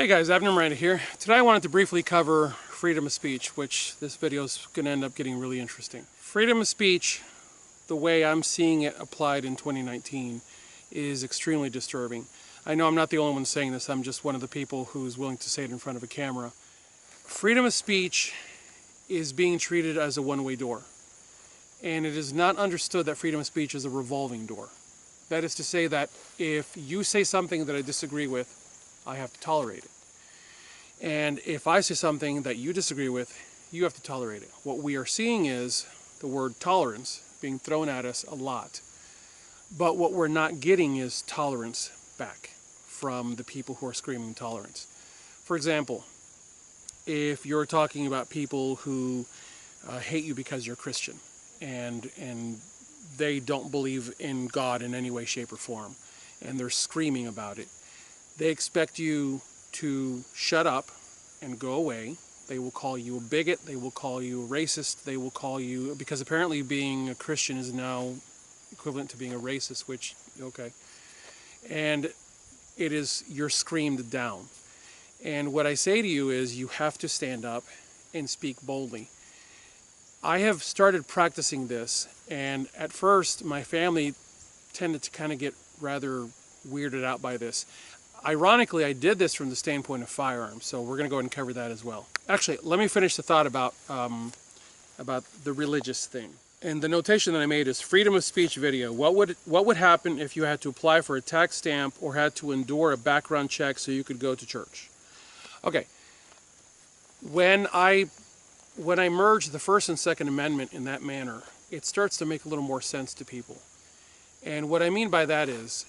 Hey guys, Abner Miranda here. Today I wanted to briefly cover freedom of speech, which this video is going to end up getting really interesting. Freedom of speech, the way I'm seeing it applied in 2019, is extremely disturbing. I know I'm not the only one saying this, I'm just one of the people who's willing to say it in front of a camera. Freedom of speech is being treated as a one-way door. And it is not understood that freedom of speech is a revolving door. That is to say that if you say something that I disagree with, I have to tolerate it. And if I say something that you disagree with, you have to tolerate it. What we are seeing is the word tolerance being thrown at us a lot. But what we're not getting is tolerance back from the people who are screaming tolerance. For example, if you're talking about people who hate you because you're Christian and they don't believe in God in any way, shape, or form, and they're screaming about it, they expect you to shut up and go away. They will call you a bigot, they will call you a racist, they will call you, because apparently being a Christian is now equivalent to being a racist, which, okay. And it is, you're screamed down. And what I say to you is you have to stand up and speak boldly. I have started practicing this, and at first my family tended to kind of get rather weirded out by this. Ironically, I did this from the standpoint of firearms, so we're going to go ahead and cover that as well. Actually, let me finish the thought about the religious thing. And the notation that I made is freedom of speech video. What would happen if you had to apply for a tax stamp or had to endure a background check so you could go to church? Okay. When I merge the First and Second Amendment in that manner, it starts to make a little more sense to people. And what I mean by that is,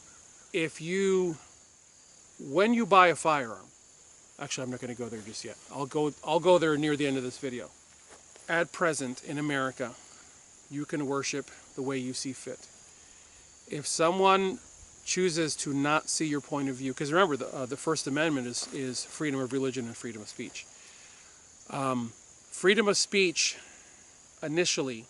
when you buy a firearm, actually I'm not going to go there just yet. I'll go there near the end of this video. At present in America, you can worship the way you see fit. If someone chooses to not see your point of view, because remember the First Amendment is freedom of religion and freedom of speech. Freedom of speech, initially,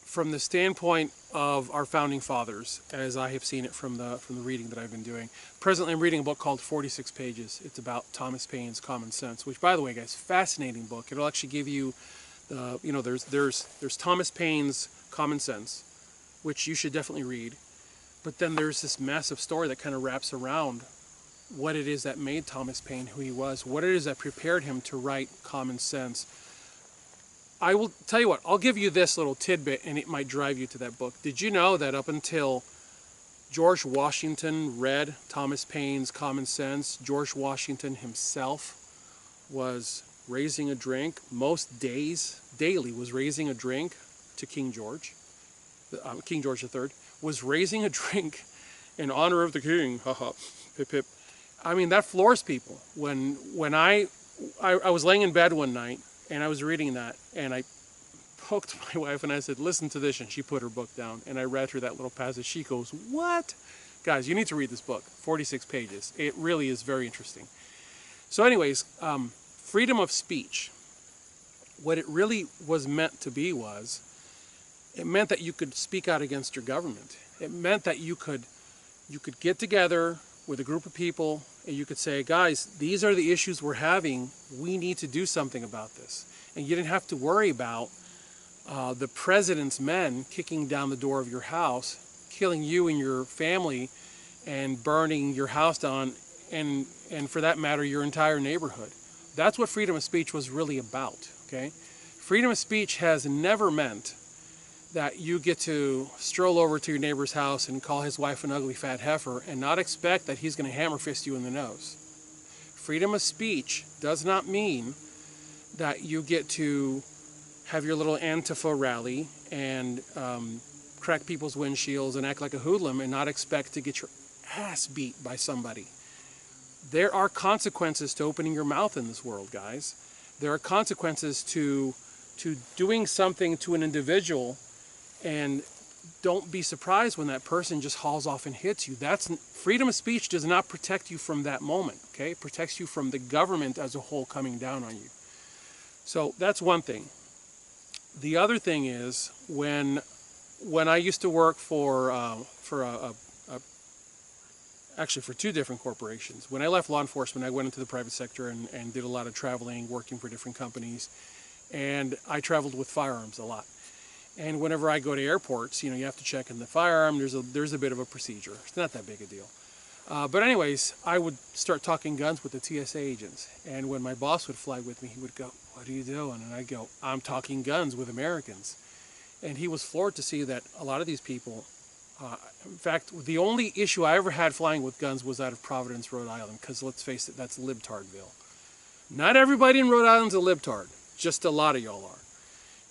from the standpoint of our founding fathers, as I have seen it from the reading that I've been doing. Presently, I'm reading a book called 46 Pages. It's about Thomas Paine's Common Sense, which, by the way, guys, fascinating book. It'll actually give you there's Thomas Paine's Common Sense, which you should definitely read. But then there's this massive story that kind of wraps around what it is that made Thomas Paine who he was, what it is that prepared him to write Common Sense. I will tell you what, I'll give you this little tidbit and it might drive you to that book. Did you know that up until George Washington read Thomas Paine's Common Sense, George Washington himself was raising a drink, most days, daily, was raising a drink to King George. King George III was raising a drink in honor of the king, haha, pip pip. I mean, that floors people. When I was laying in bed one night, and I was reading that, and I poked my wife and I said, listen to this, and she put her book down, and I read her that little passage. She goes, what? Guys, you need to read this book, 46 pages. It really is very interesting. So anyways, freedom of speech, what it really was meant to be was, it meant that you could speak out against your government. It meant that you could get together with a group of people and you could say, guys, these are the issues we're having. We need to do something about this. And you didn't have to worry about the president's men kicking down the door of your house, killing you and your family, and burning your house down, and for that matter, your entire neighborhood. That's what freedom of speech was really about, okay? Freedom of speech has never meant that you get to stroll over to your neighbor's house and call his wife an ugly fat heifer and not expect that he's going to hammer fist you in the nose. Freedom of speech does not mean that you get to have your little Antifa rally and crack people's windshields and act like a hoodlum and not expect to get your ass beat by somebody. There are consequences to opening your mouth in this world, guys. There are consequences to doing something to an individual. And don't be surprised when that person just hauls off and hits you. Freedom of speech does not protect you from that moment, okay? It protects you from the government as a whole coming down on you. So that's one thing. The other thing is when I used to work for actually for 2 different corporations. When I left law enforcement, I went into the private sector and did a lot of traveling, working for different companies, and I traveled with firearms a lot. And whenever I go to airports, you have to check in the firearm. There's a bit of a procedure. It's not that big a deal. But anyways, I would start talking guns with the TSA agents. And when my boss would fly with me, he would go, "What are you doing?" And I'd go, "I'm talking guns with Americans." And he was floored to see that a lot of these people, in fact, the only issue I ever had flying with guns was out of Providence, Rhode Island, because let's face it, that's libtardville. Not everybody in Rhode Island's a libtard, just a lot of y'all are.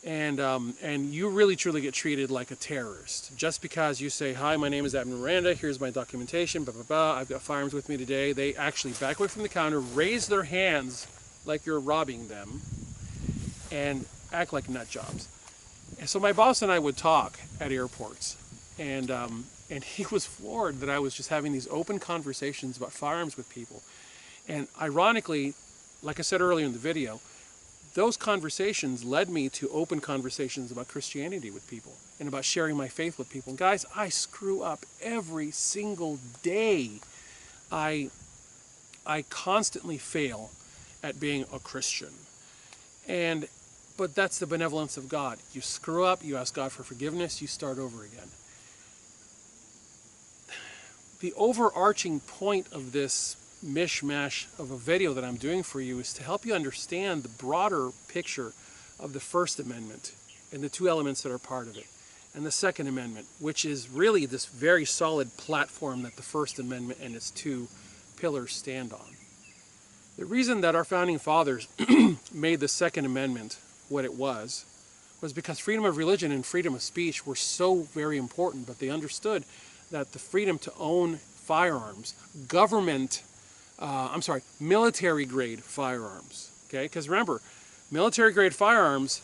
And you really truly get treated like a terrorist just because you say, "Hi, my name is Abner Miranda, here's my documentation, blah, blah, blah, I've got firearms with me today." They actually back away from the counter, raise their hands like you're robbing them, and act like nut jobs. And so my boss and I would talk at airports, and he was floored that I was just having these open conversations about firearms with people. And ironically, like I said earlier in the video, those conversations led me to open conversations about Christianity with people and about sharing my faith with people. And guys, I screw up every single day. I constantly fail at being a Christian. But that's the benevolence of God. You screw up, you ask God for forgiveness, you start over again. The overarching point of this mishmash of a video that I'm doing for you is to help you understand the broader picture of the First Amendment and the 2 elements that are part of it, and the Second Amendment, which is really this very solid platform that the First Amendment and its 2 pillars stand on. The reason that our founding fathers made the Second Amendment what it was because freedom of religion and freedom of speech were so very important, but they understood that the freedom to own firearms, military-grade firearms, okay? Because remember, military-grade firearms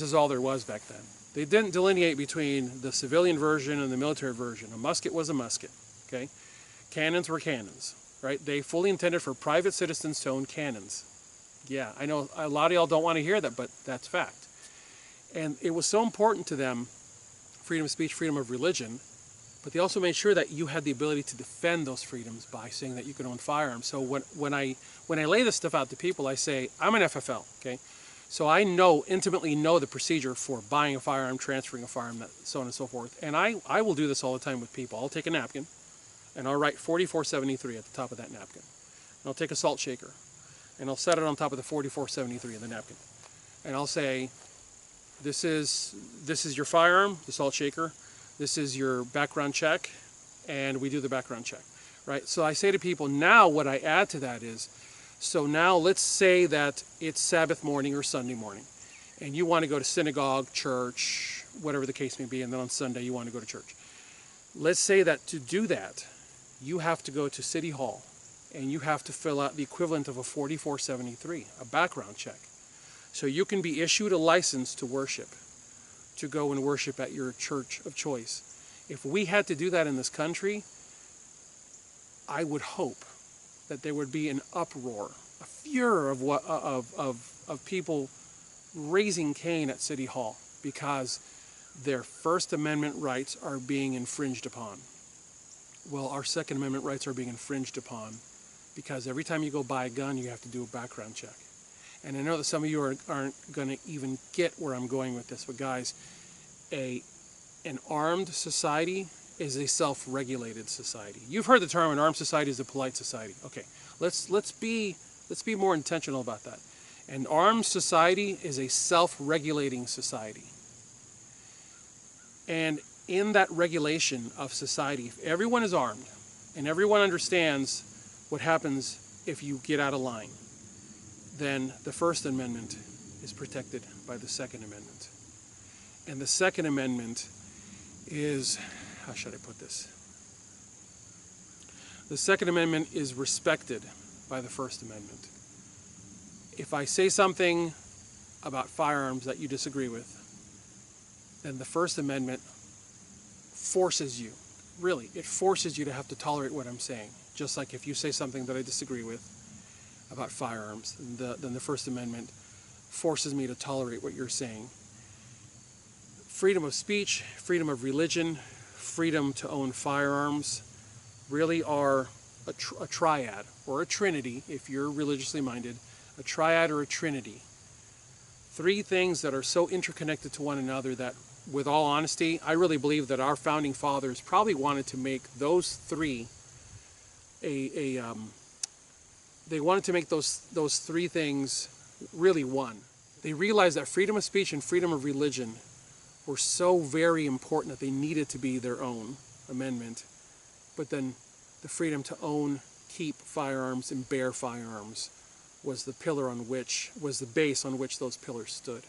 is all there was back then. They didn't delineate between the civilian version and the military version. A musket was a musket, okay? Cannons were cannons, right? They fully intended for private citizens to own cannons. Yeah, I know a lot of y'all don't want to hear that, but that's fact. And it was so important to them, freedom of speech, freedom of religion, but they also made sure that you had the ability to defend those freedoms by saying that you could own firearms. So when I lay this stuff out to people, I say, I'm an FFL, okay? So I intimately know the procedure for buying a firearm, transferring a firearm, so on and so forth. And I will do this all the time with people. I'll take a napkin, and I'll write 4473 at the top of that napkin. And I'll take a salt shaker, and I'll set it on top of the 4473 in the napkin. And I'll say, this is your firearm, the salt shaker. This is your background check, and we do the background check, right? So I say to people, now what I add to that is, so now let's say that it's Sabbath morning or Sunday morning, and you want to go to synagogue, church, whatever the case may be, and then on Sunday you want to go to church. Let's say that to do that, you have to go to City Hall, and you have to fill out the equivalent of a 4473, a background check. So you can be issued a license to worship, to go and worship at your church of choice. If we had to do that in this country, I would hope that there would be an uproar, a furor of people raising Cain at City Hall because their First Amendment rights are being infringed upon. Well, our Second Amendment rights are being infringed upon because every time you go buy a gun, you have to do a background check. And I know that some of you aren't going to even get where I'm going with this, but guys, an armed society is a self-regulated society. You've heard the term an armed society is a polite society. Okay, let's be more intentional about that. An armed society is a self-regulating society. And in that regulation of society, if everyone is armed and everyone understands what happens if you get out of line, then the First Amendment is protected by the Second Amendment. And the Second Amendment is, how should I put this? The Second Amendment is respected by the First Amendment. If I say something about firearms that you disagree with, then the First Amendment forces you, really, it forces you to have to tolerate what I'm saying. Just like if you say something that I disagree with about firearms, then the First Amendment forces me to tolerate what you're saying. Freedom of speech, freedom of religion, freedom to own firearms, really are a triad, or a trinity, if you're religiously minded, a triad or a trinity. Three things that are so interconnected to one another that, with all honesty, I really believe that our founding fathers probably wanted to make those three they wanted to make those three things really one. They realized that freedom of speech and freedom of religion were so very important that they needed to be their own amendment. But then the freedom to own, keep firearms, and bear firearms was the pillar on which, was the base on which those pillars stood.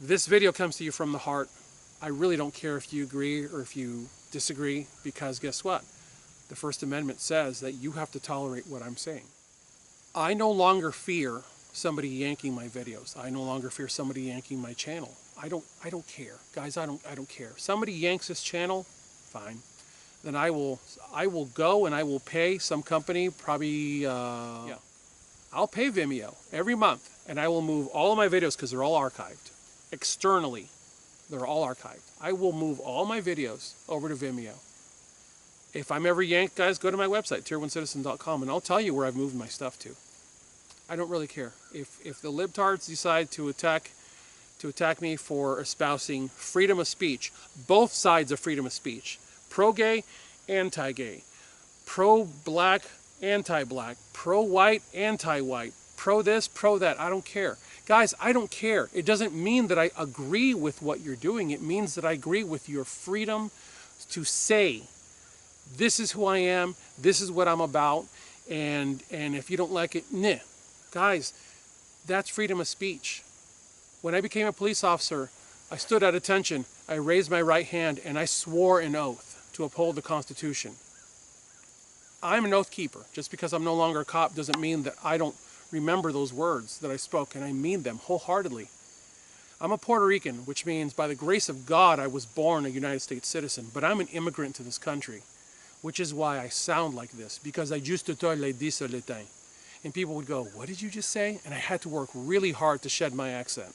This video comes to you from the heart. I really don't care if you agree or if you disagree, because guess what? The First Amendment says that you have to tolerate what I'm saying. I no longer fear somebody yanking my videos. I no longer fear somebody yanking my channel. I don't care. Guys, I don't care. If somebody yanks this channel, fine. Then I will go and I will pay some company, probably I'll pay Vimeo every month, and I will move all of my videos, because they're all archived. Externally, they're all archived. I will move all my videos over to Vimeo. If I'm ever yanked, guys, go to my website, tier1citizen.com, and I'll tell you where I've moved my stuff to. I don't really care. If the libtards decide to attack me for espousing freedom of speech, both sides of freedom of speech, pro-gay, anti-gay, pro-black, anti-black, pro-white, anti-white, pro-this, pro-that, I don't care. Guys, I don't care. It doesn't mean that I agree with what you're doing. It means that I agree with your freedom to say, this is who I am, this is what I'm about, and if you don't like it, nah. Guys, that's freedom of speech. When I became a police officer, I stood at attention, I raised my right hand, and I swore an oath to uphold the Constitution. I'm an oath keeper. Just because I'm no longer a cop doesn't mean that I don't remember those words that I spoke, and I mean them wholeheartedly. I'm a Puerto Rican, which means by the grace of God I was born a United States citizen, but I'm an immigrant to this country, which is why I sound like this, because I used to talk like this all the time. And people would go, what did you just say? And I had to work really hard to shed my accent,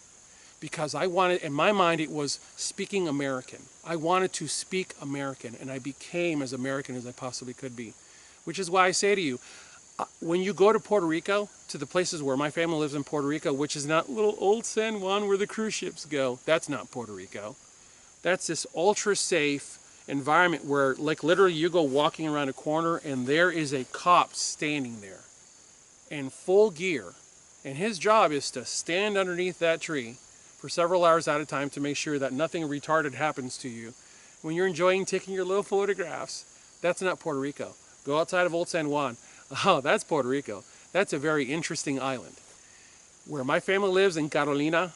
because I wanted, in my mind, it was speaking American. I wanted to speak American, and I became as American as I possibly could be. Which is why I say to you, when you go to Puerto Rico, to the places where my family lives in Puerto Rico, which is not little old San Juan where the cruise ships go, that's not Puerto Rico. That's this ultra safe environment where, like, literally you go walking around a corner and there is a cop standing there in full gear, and his job is to stand underneath that tree for several hours at a time to make sure that nothing retarded happens to you when you're enjoying taking your little photographs. That's not Puerto Rico. Go outside of Old San Juan. Oh, that's Puerto Rico. That's a very interesting island. Where my family lives in Carolina,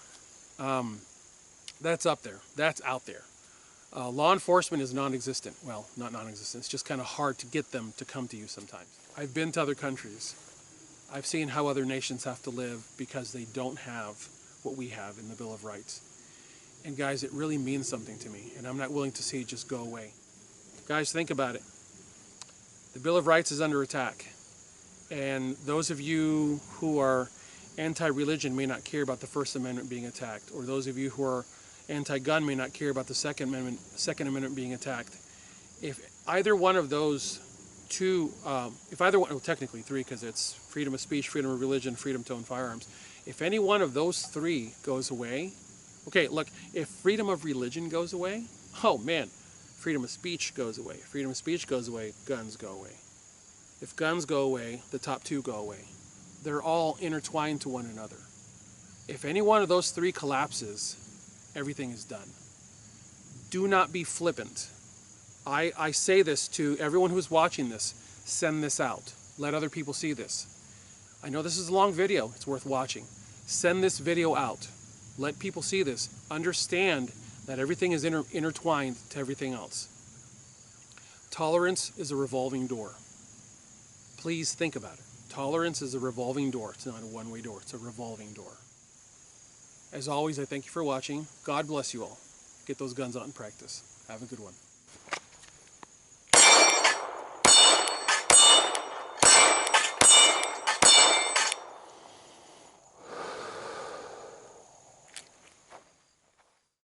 that's up there. That's out there. Law enforcement is non-existent. Well, not non-existent. It's just kind of hard to get them to come to you sometimes. I've been to other countries. I've seen how other nations have to live because they don't have what we have in the Bill of Rights. And guys, it really means something to me, and I'm not willing to see it just go away. Guys, think about it. The Bill of Rights is under attack. And those of you who are anti-religion may not care about the First Amendment being attacked, or those of you who are anti-gun may not care about the Second Amendment being attacked. If either one of those two, if either one, well, technically three, because it's freedom of speech, freedom of religion, freedom to own firearms. If any one of those three goes away, okay, look, if freedom of religion goes away, oh man, freedom of speech goes away. Freedom of speech goes away, guns go away. If guns go away, the top two go away. They're all intertwined to one another. If any one of those three collapses, everything is done. Do not be flippant. I say this to everyone who's watching this. Send this out. Let other people see this. I know this is a long video. It's worth watching. Send this video out. Let people see this. Understand that everything is intertwined to everything else. Tolerance is a revolving door. Please think about it. Tolerance is a revolving door. It's not a one-way door. It's a revolving door. As always, I thank you for watching. God bless you all. Get those guns out and practice. Have a good one.